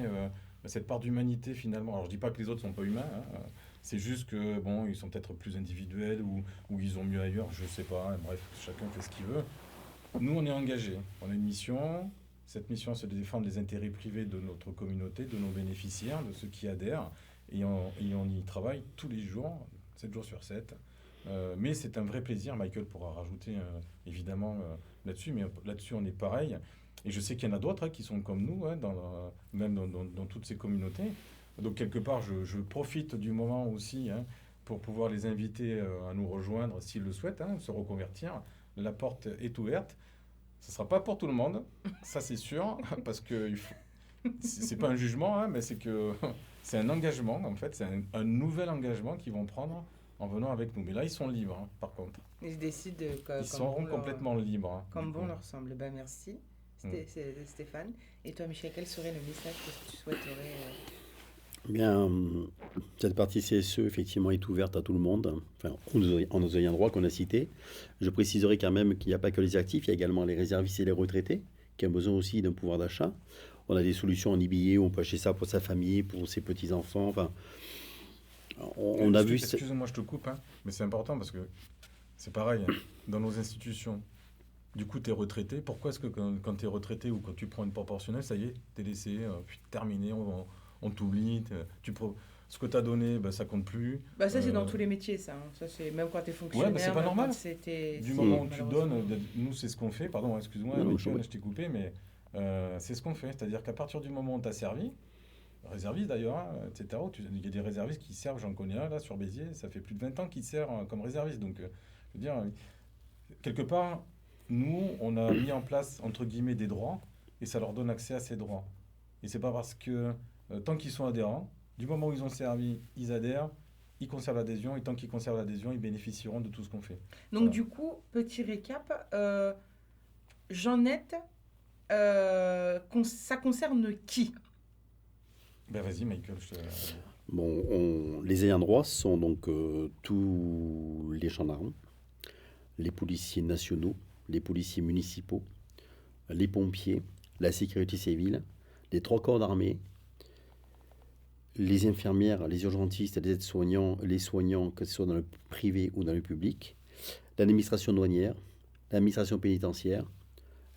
cette part d'humanité finalement. Alors je dis pas que les autres sont pas humains, hein. C'est juste que bon, ils sont peut-être plus individuels ou ils ont mieux ailleurs, je sais pas. Bref, chacun fait ce qu'il veut. Nous, on est engagés. On a une mission. Cette mission, c'est de défendre les intérêts privés de notre communauté, de nos bénéficiaires, de ceux qui adhèrent. Et on y travaille tous les jours, 7 jours sur 7. Mais c'est un vrai plaisir. Michael pourra rajouter évidemment là-dessus, mais là-dessus, on est pareil. Et je sais qu'il y en a d'autres qui sont comme nous, hein, même dans toutes ces communautés. Donc, quelque part, je profite du moment aussi, hein, pour pouvoir les inviter à nous rejoindre s'ils le souhaitent, hein, se reconvertir. La porte est ouverte. Ce ne sera pas pour tout le monde, ça c'est sûr, parce que c'est pas un jugement, hein, mais c'est que c'est un engagement, en fait, c'est un nouvel engagement qu'ils vont prendre en venant avec nous. Mais là, ils sont libres, hein, par contre. Ils décident Ils seront complètement libres. Hein, comme du bon coup. leur semble. Ben merci, Stéphane. Et toi, Michel, quel serait le message que tu souhaiterais Bien, cette partie CSE, effectivement, est ouverte à tout le monde, enfin, aux ayants droit qu'on a cités. Je préciserai quand même qu'il n'y a pas que les actifs, il y a également les réservistes et les retraités, qui ont besoin aussi d'un pouvoir d'achat. On a des solutions en immobilier où on peut acheter ça pour sa famille, pour ses petits-enfants. Enfin, on a vu... Excuse-moi, je te coupe, hein, mais c'est important parce que c'est pareil, hein, dans nos institutions. Du coup, tu es retraité. Pourquoi est-ce que quand tu es retraité ou quand tu prends une proportionnelle, ça y est, tu es laissé, puis terminé, on t'oublie, ce que tu as donné, bah, ça compte plus. Bah ça, c'est dans tous les métiers, ça. Hein. Ça, c'est même quand tu es fonctionnaire. Ouais, bah, c'est pas normal. Du moment où tu malheureusement. donnes, nous, c'est ce qu'on fait. Pardon, excuse-moi, Non, Michel, je t'ai coupé, mais c'est ce qu'on fait. C'est-à-dire qu'à partir du moment où tu as servi, réserviste d'ailleurs, hein, etc., il y a des réservistes qui servent, j'en connais un là sur Béziers, ça fait plus de 20 ans qu'il sert comme réserviste. Donc, je veux dire, quelque part, nous, on a mis en place, entre guillemets, des droits, et ça leur donne accès à ces droits. Et c'est pas parce que, tant qu'ils sont adhérents, du moment où ils ont servi, ils adhèrent, ils conservent l'adhésion, et tant qu'ils conservent l'adhésion, ils bénéficieront de tout ce qu'on fait. Donc, Voilà. du coup, petit récap, Jeannette, ça concerne qui? Ben vas-y, Michael. Bon, les ayants droit sont donc tous les gendarmes, les policiers nationaux, les policiers municipaux, les pompiers, la sécurité civile, les 3 corps d'armée, les infirmières, les urgentistes, les aides-soignants, les soignants, que ce soit dans le privé ou dans le public, l'administration douanière, l'administration pénitentiaire,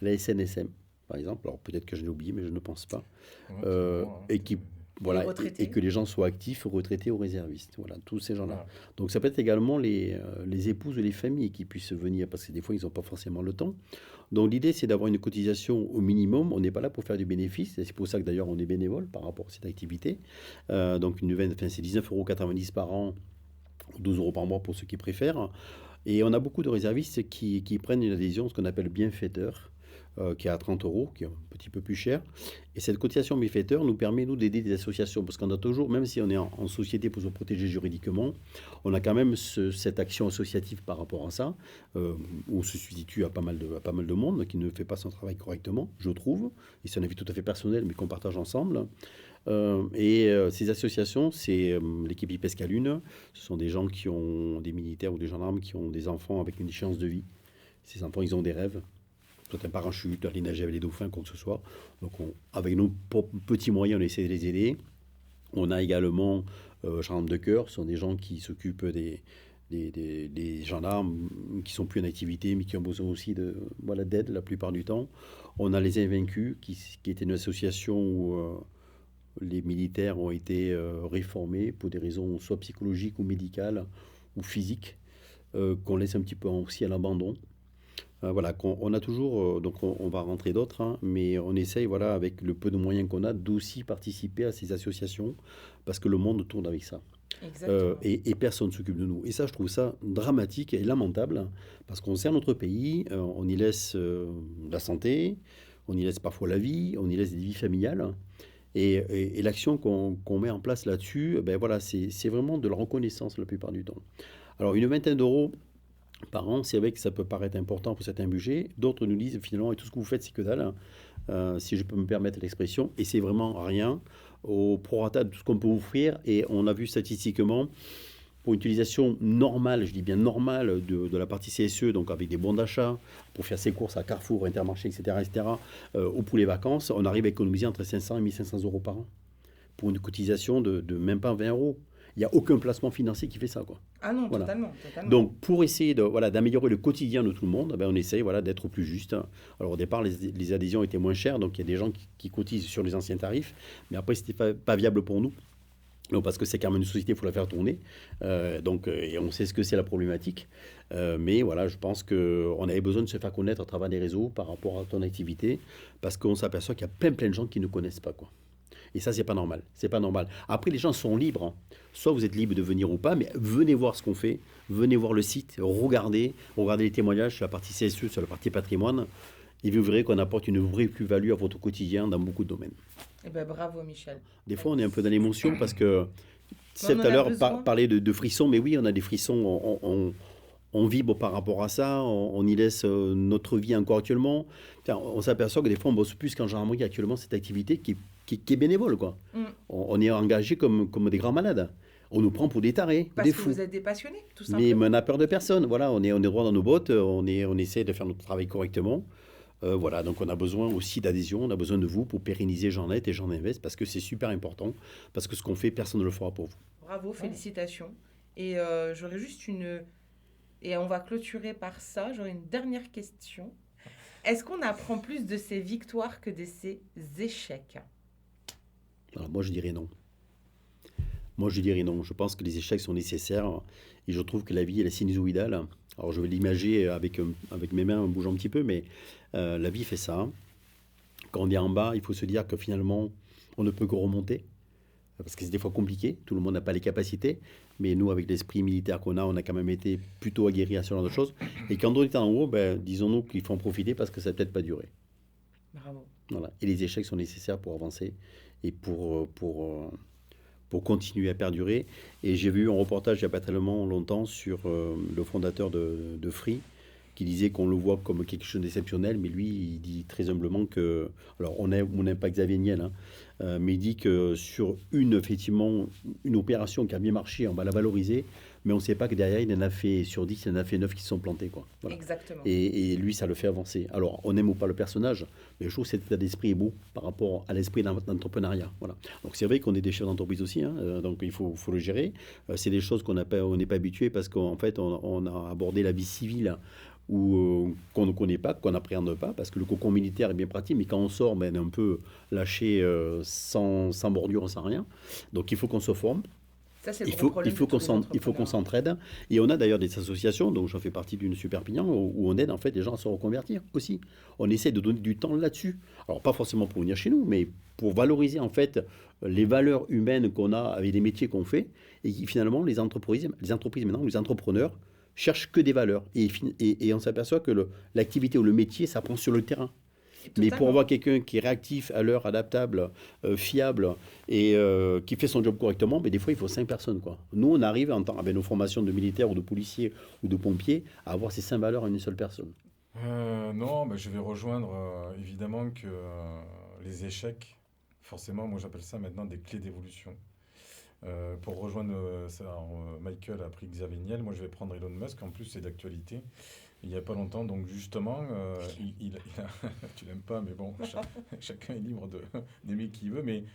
la SNSM, par exemple. Alors peut-être que je l'ai oublié, mais je ne pense pas. Et qui, voilà, et que les gens soient actifs, retraités ou réservistes. Voilà, tous ces gens-là. Voilà. Donc ça peut être également les épouses ou les familles qui puissent venir, parce que des fois, ils n'ont pas forcément le temps. Donc l'idée, c'est d'avoir une cotisation au minimum. On n'est pas là pour faire du bénéfice. Et c'est pour ça que d'ailleurs, on est bénévole par rapport à cette activité. Donc c'est 19,90 € par an, 12 € par mois pour ceux qui préfèrent. Et on a beaucoup de réservistes qui prennent une adhésion, ce qu'on appelle bienfaiteur, qui est à 30 €, qui est un petit peu plus cher. Et cette cotisation bienfaiteur nous permet, nous, d'aider des associations. Parce qu'on a toujours, même si on est en société pour se protéger juridiquement, on a quand même cette action associative par rapport à ça, où on se substitue à pas mal de monde qui ne fait pas son travail correctement, je trouve. Et c'est un avis tout à fait personnel, mais qu'on partage ensemble. Ces associations, c'est l'équipe IPESCA Lune. Ce sont des gens qui ont des militaires ou des gendarmes qui ont des enfants avec une échéance de vie. Ces enfants, ils ont des rêves. Soit un parachute, aller nager avec les dauphins, quoi que ce soit. Donc, avec nos petits moyens, on essaie de les aider. On a également gendarmes de cœur. Ce sont des gens qui s'occupent des gendarmes qui sont plus en activité, mais qui ont besoin aussi d'aide la plupart du temps. On a les Invaincus, qui était une association où les militaires ont été réformés pour des raisons soit psychologiques ou médicales ou physiques, qu'on laisse un petit peu aussi à l'abandon. Voilà, on a toujours, donc on va rentrer d'autres, hein, mais on essaye, voilà, avec le peu de moyens qu'on a, d'aussi participer à ces associations, parce que le monde tourne avec ça. Et personne ne s'occupe de nous. Et ça, je trouve ça dramatique et lamentable, parce qu'on sert notre pays, on y laisse la santé, on y laisse parfois la vie, on y laisse des vies familiales. Et l'action qu'on met en place là-dessus, ben voilà, c'est vraiment de la reconnaissance la plupart du temps. Alors, une vingtaine d'euros par an, c'est vrai que ça peut paraître important pour certains budgets. D'autres nous disent finalement, et tout ce que vous faites, c'est que dalle, si je peux me permettre l'expression, et c'est vraiment rien au prorata de tout ce qu'on peut offrir. Et on a vu statistiquement, pour une utilisation normale, je dis bien normale, de la partie CSE, donc avec des bons d'achat, pour faire ses courses à Carrefour, Intermarché, etc., ou pour les vacances, on arrive à économiser entre 500 et 1500 € par an, pour une cotisation de même pas 20 €. Il n'y a aucun placement financier qui fait ça, quoi. Ah non, Voilà. totalement. Donc, pour essayer d'améliorer le quotidien de tout le monde, on essaye d'être plus juste. Alors, au départ, les adhésions étaient moins chères, donc il y a des gens qui cotisent sur les anciens tarifs, mais après, ce n'était pas viable pour nous. Non, parce que c'est quand même une société, il faut la faire tourner. Et on sait ce que c'est la problématique. Mais voilà, je pense qu'on avait besoin de se faire connaître à travers les réseaux par rapport à ton activité, parce qu'on s'aperçoit qu'il y a plein de gens qui ne connaissent pas, quoi. Et ça, c'est pas normal. C'est pas normal. Après, les gens sont libres, hein. Soit vous êtes libre de venir ou pas, mais venez voir ce qu'on fait. Venez voir le site, regardez les témoignages sur la partie CSE, sur la partie patrimoine. Et vous verrez qu'on apporte une vraie plus-value à votre quotidien dans beaucoup de domaines. Eh ben, bravo, Michel. Des fois, on est un peu dans l'émotion parce que c'est tout à l'heure parler de frissons, mais oui, on a des frissons. On vibre par rapport à ça, on y laisse notre vie encore actuellement. On s'aperçoit que des fois, on bosse plus qu'en gendarmerie actuellement, cette activité qui est bénévole, quoi. On est engagé comme des grands malades. On nous prend pour des tarés, parce des que fous. Vous êtes des passionnés, tout simplement. Mais on n'a peur de personne. Voilà, on est droit dans nos bottes, on essaie de faire notre travail correctement. Voilà, donc on a besoin aussi d'adhésion, on a besoin de vous pour pérenniser Jean-Net et Jean-Invest, parce que c'est super important, parce que ce qu'on fait, personne ne le fera pour vous. Bravo, félicitations. Et j'aurais juste et on va clôturer par ça, j'aurais une dernière question. Est-ce qu'on apprend plus de ses victoires que de ses échecs? Alors, moi, je dirais non. Je pense que les échecs sont nécessaires et je trouve que la vie, elle est sinusoïdale. Alors, je vais l'imager avec mes mains en bougeant un petit peu, mais la vie fait ça. Quand on est en bas, il faut se dire que finalement, on ne peut que remonter. Parce que c'est des fois compliqué, tout le monde n'a pas les capacités. Mais nous, avec l'esprit militaire qu'on a, on a quand même été plutôt aguerris à ce genre de choses. Et quand on est en haut, disons-nous qu'il faut en profiter parce que ça ne va peut-être pas durer. Bravo. Voilà. Et les échecs sont nécessaires pour avancer et pour continuer à perdurer. Et j'ai vu un reportage il n'y a pas tellement longtemps sur le fondateur de Free, qui disait qu'on le voit comme quelque chose d'exceptionnel, mais lui, il dit très humblement que... Alors, on n'aime pas Xavier Niel, hein, mais il dit que sur effectivement, une opération qui a bien marché, on va la valoriser, mais on ne sait pas que derrière, il en a fait, sur 10, il en a fait 9 qui se sont plantés, quoi. Voilà. Exactement. Et lui, ça le fait avancer. Alors, on aime ou pas le personnage, mais je trouve que cet état d'esprit est beau par rapport à l'esprit d'entrepreneuriat. Voilà. Donc, c'est vrai qu'on est des chefs d'entreprise aussi, hein, donc il faut le gérer. C'est des choses on n'est pas habitué parce qu'en fait, on a abordé la vie civile ou qu'on ne connaît pas, qu'on n'appréhende pas, parce que le cocon militaire est bien pratique, mais quand on sort, ben, on est un peu lâché sans bordure, sans rien. Donc, il faut qu'on se forme. Ça, c'est le Il gros faut, problème il faut de tous les il faut qu'on entrepreneurs. s'entraide. Et on a d'ailleurs des associations, donc j'en fais partie d'une Super Pignon, où on aide en fait les gens à se reconvertir aussi. On essaie de donner du temps là-dessus. Alors pas forcément pour venir chez nous, mais pour valoriser en fait les valeurs humaines qu'on a avec les métiers qu'on fait. Et qui finalement, les entreprises maintenant, les entrepreneurs, cherchent que des valeurs. Et on s'aperçoit que l'activité ou le métier, ça prend sur le terrain. Mais pour Totalement. avoir quelqu'un qui est réactif, à l'heure, adaptable, fiable et qui fait son job correctement, mais des fois, il faut 5 personnes, quoi. Nous, on arrive, avec nos formations de militaires ou de policiers ou de pompiers, à avoir ces 5 valeurs en une seule personne. Non, je vais rejoindre évidemment que les échecs, forcément, moi j'appelle ça maintenant des clés d'évolution. Pour rejoindre ça, alors, Michael a pris Xavier Niel, moi je vais prendre Elon Musk, en plus c'est d'actualité. Il n'y a pas longtemps, donc justement, tu l'aimes pas, mais bon, chacun est libre d'aimer qui veut, mais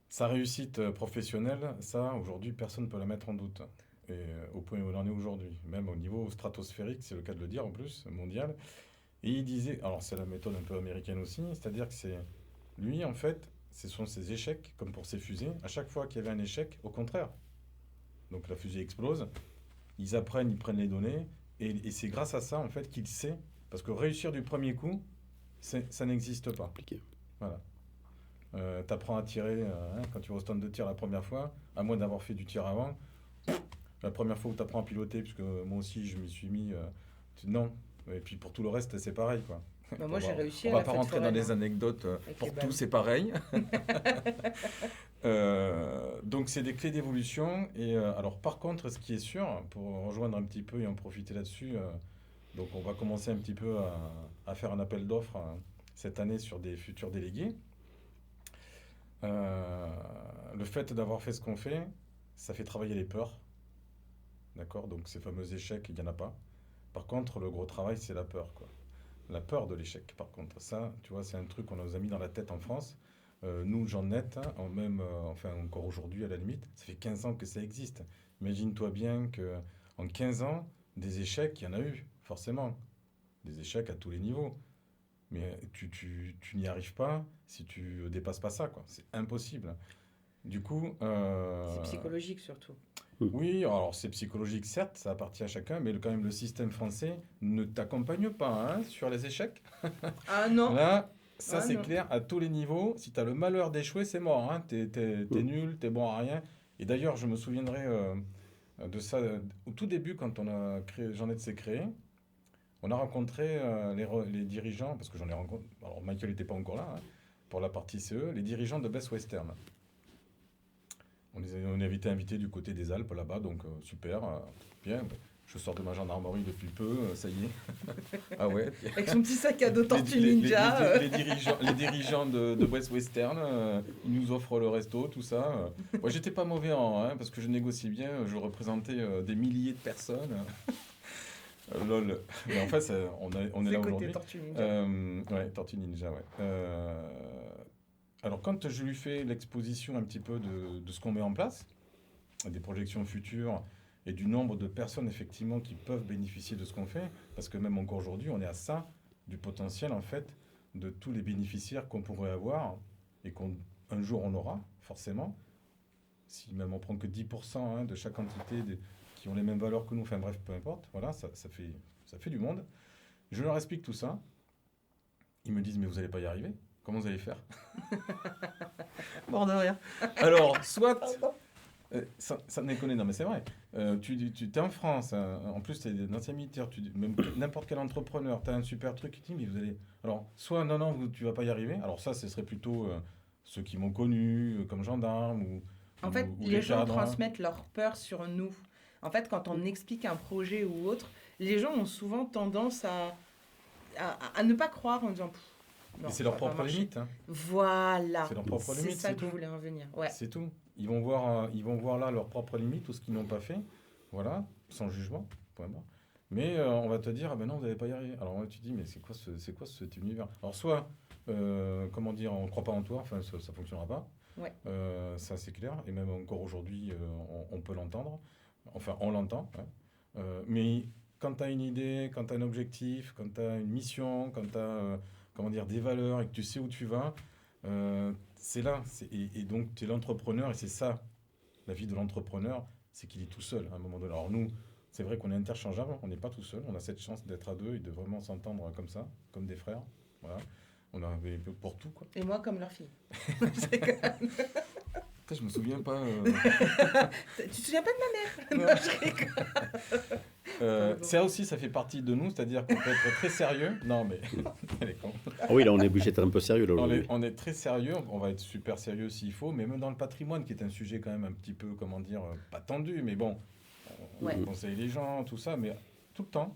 sa réussite professionnelle, ça aujourd'hui personne ne peut la mettre en doute. Et au point où on en est aujourd'hui, même au niveau stratosphérique, c'est le cas de le dire en plus, mondial. Et il disait, alors c'est la méthode un peu américaine aussi, c'est-à-dire que c'est lui en fait, ce sont ses échecs, comme pour ses fusées. À chaque fois qu'il y avait un échec, au contraire. Donc la fusée explose, ils apprennent, ils prennent les données, et c'est grâce à ça en fait qu'il sait, parce que réussir du premier coup, ça n'existe pas. Compliqué. Voilà. T'apprends à tirer quand tu vas au stand de tir la première fois, à moins d'avoir fait du tir avant. La première fois où tu apprends à piloter, puisque moi aussi je m'y suis mis, non. Et puis pour tout le reste, c'est pareil, quoi. Bah, moi, j'ai réussi On à va la pas fête rentrer dans foraine, les hein, anecdotes. avec Pour les tout, balles. c'est pareil. Donc c'est des clés d'évolution. Et alors par contre, ce qui est sûr, pour rejoindre un petit peu et en profiter là-dessus, donc on va commencer un petit peu à faire un appel d'offres cette année sur des futurs délégués. Le fait d'avoir fait ce qu'on fait, ça fait travailler les peurs. D'accord? Donc ces fameux échecs, il n'y en a pas. Par contre, le gros travail, c'est la peur, quoi. La peur de l'échec, par contre. Ça, tu vois, c'est un truc qu'on nous a mis dans la tête en France. Nous, Jean Net, hein, enfin encore aujourd'hui à la limite, ça fait 15 ans que ça existe. Imagine-toi bien que en 15 ans, des échecs, il y en a eu, forcément. Des échecs à tous les niveaux. Mais tu n'y arrives pas si tu dépasses pas ça, quoi. C'est impossible. Du coup, C'est psychologique surtout. oui, alors c'est psychologique, certes, ça appartient à chacun, mais quand même le système français ne t'accompagne pas hein, sur les échecs. Ah non, Là, ça ah c'est non. clair, à tous les niveaux, si tu as le malheur d'échouer, c'est mort, hein. T'es nul, t'es bon à rien. Et d'ailleurs, je me souviendrai de ça au tout début, quand on a créé, J'en ai de s'est créé, on a rencontré les dirigeants, parce que j'en ai rencontré, alors Michael n'était pas encore là, hein, pour la partie CE, les dirigeants de Best Western. On avait été invités du côté des Alpes là-bas, donc super, bien. Je sors de ma gendarmerie depuis peu, ça y est. Ah ouais. Avec son petit sac à dos Tortue Ninja. Les dirigeants de West Western, ils nous offrent le resto, tout ça. Moi, j'étais pas mauvais parce que je négociais bien, je représentais des milliers de personnes. Lol. Mais en fait, on est C'est là côté aujourd'hui. Tortue Ninja. Ouais, Tortue Ninja, ouais. Alors, quand je lui fais l'exposition un petit peu de ce qu'on met en place, des projections futures et du nombre de personnes effectivement qui peuvent bénéficier de ce qu'on fait, parce que même encore aujourd'hui, on est à ça du potentiel en fait de tous les bénéficiaires qu'on pourrait avoir et qu'un jour on aura forcément, si même on prend que 10% de chaque entité qui ont les mêmes valeurs que nous, enfin bref, peu importe, voilà, ça fait du monde. Je leur explique tout ça, ils me disent mais vous n'allez pas y arriver, comment vous allez faire? Mort de rire. Alors, soit... ça me déconne, non mais c'est vrai. Tu es en France, hein, en plus tu es un ancien militaire, même n'importe quel entrepreneur, tu as un super truc qui dit mais vous allez... Alors, soit non, tu vas pas y arriver, alors ça ce serait plutôt ceux qui m'ont connu comme gendarme En fait, ou les gens cadres, hein. transmettent leur peur sur nous. En fait, quand on explique un projet ou autre, les gens ont souvent tendance à ne pas croire en disant non, Et c'est ça leur va pas propre marcher. limite. Hein. Voilà. C'est leur propre C'est limite, ça c'est que je tout. voulais en venir. Ouais. C'est tout. Ils vont voir là leurs propres limites ou ce qu'ils n'ont pas fait. voilà, sans jugement, point barre. Mais on va te dire, ah ben non, vous n'allez pas y arriver. Alors là, tu te dis, mais c'est quoi cet univers? Alors soit, comment dire, on ne croit pas en toi, enfin ça ne fonctionnera pas. Ouais. Ça c'est clair, et même encore aujourd'hui, on peut l'entendre. Enfin, on l'entend. Hein. Mais quand tu as une idée, quand tu as un objectif, quand tu as une mission, quand tu as comment dire, des valeurs et que tu sais où tu vas, c'est là. Et donc, tu es l'entrepreneur, et c'est ça, la vie de l'entrepreneur, c'est qu'il est tout seul à un moment donné. Alors nous, c'est vrai qu'on est interchangeable, on n'est pas tout seul, on a cette chance d'être à deux et de vraiment s'entendre comme ça, comme des frères. Voilà. On a pour tout, quoi. Et moi, comme leur fille. Putain, je me souviens pas. Tu te souviens pas de ma mère? Non. Non, je rigole. Ça aussi, ça fait partie de nous, c'est-à-dire qu'on peut être très sérieux. Non, mais elle est con. Ah oui, là, on est obligé d'être un peu sérieux. Là, On est très sérieux, on va être super sérieux s'il faut, mais même dans le patrimoine, qui est un sujet quand même un petit peu, comment dire, pas tendu, mais bon, on conseille les gens, tout ça, mais tout le temps,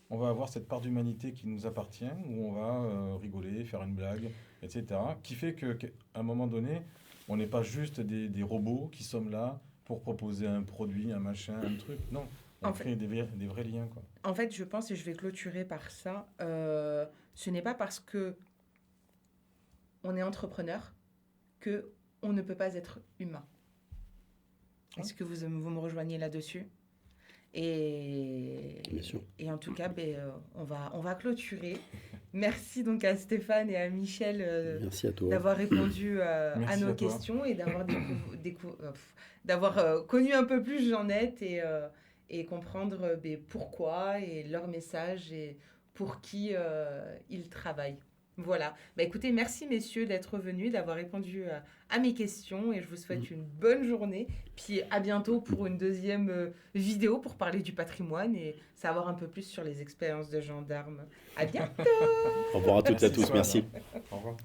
on va avoir cette part d'humanité qui nous appartient, où on va rigoler, faire une blague, etc., qui fait qu'à un moment donné, on n'est pas juste des robots qui sommes là pour proposer un produit, un machin, un truc. Non, on crée des vrais liens, quoi. En fait, je pense, et je vais clôturer par ça, ce n'est pas parce que on est entrepreneur que on ne peut pas être humain. Est-ce que vous me rejoignez là-dessus? Bien sûr. Et en tout cas, on va clôturer. Merci donc à Stéphane et à Michel Merci à toi. d'avoir répondu à nos questions et d'avoir connu un peu plus Jeannette et comprendre pourquoi et leur message et pour qui ils travaillent. Voilà. Écoutez, merci messieurs d'être venus, d'avoir répondu à mes questions et je vous souhaite une bonne journée. Puis à bientôt pour une deuxième vidéo pour parler du patrimoine et savoir un peu plus sur les expériences de gendarmes. À bientôt. Au revoir à toutes et à tous. Merci. Au revoir.